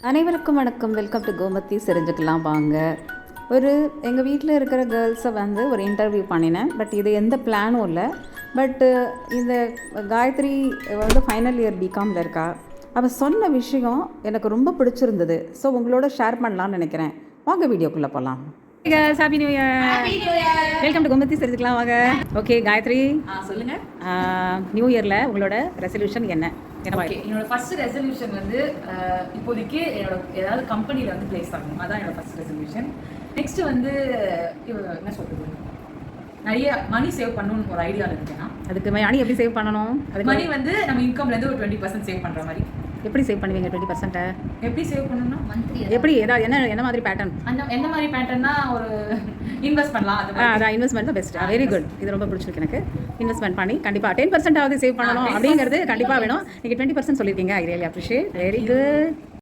அனைவருக்கும் வணக்கம். Welcome to Gomathi. தெரிஞ்சுக்கலாம் வாங்க. எங்கள் வீட்டில் இருக்கிற கேர்ள்ஸை ஒரு இன்டர்வியூ பண்ணினேன். பட் இது எந்த பிளானும் இல்லை. பட்டு இந்த காயத்ரி ஃபைனல் இயர் பிகாமில் இருக்கா. அவள் சொன்ன விஷயம் எனக்கு ரொம்ப பிடிச்சிருந்தது. ஸோ உங்களோட ஷேர் பண்ணலான்னு நினைக்கிறேன். வாங்க வீடியோக்குள்ளே போகலாம். Happy new year. Welcome to Gomathi. தெரிஞ்சுக்கலாம் வாங்க. ஓகே காயத்ரி, சொல்லுங்கள். நியூ இயரில் உங்களோட ரெசல்யூஷன் என்ன? என்னோட ஃபர்ஸ்ட் ரெசல்யூஷன் இப்போதைக்கு என்னோட ஏதாவது கம்பெனியில் பிளேஸ் ஆகணும். அதான் என்னோட ஃபர்ஸ்ட் ரெசல்யூஷன். நெக்ஸ்ட் என்ன சொல்றது, நிறைய மணி சேவ் பண்ணணும்னு ஒரு ஐடியாவில் இருக்கேன். அதுக்கு மணி எப்படி சேவ் பண்ணணும்? அதுக்கு மணி நம்ம இன்கம்லேருந்து ஒரு 20% சேவ் பண்ணுற மாதிரி. எப்படி சேவ் பண்ணுவீங்க 20%? எப்படி சேவ் பண்ணணும்னா எப்படி ஏதாவது என்ன மாதிரி பேட்டர்ன்? என்ன மாதிரி பேட்டர்னா ஒரு இன்வெஸ்ட் பண்ணலாம். அதான் இன்வெஸ்ட்மெண்ட் தான் பெஸ்ட். Very good. இது ரொம்ப பிடிச்சிருக்கு எனக்கு. இன்வெஸ்ட்மெண்ட் பண்ணி கண்டிப்பாக 10% ஆகுது சேவ் பண்ணணும் அப்படிங்கிறது கண்டிப்பாக வேணும். நீங்கள் 20% சொல்லியிருக்கீங்க. I really appreciate. Very good.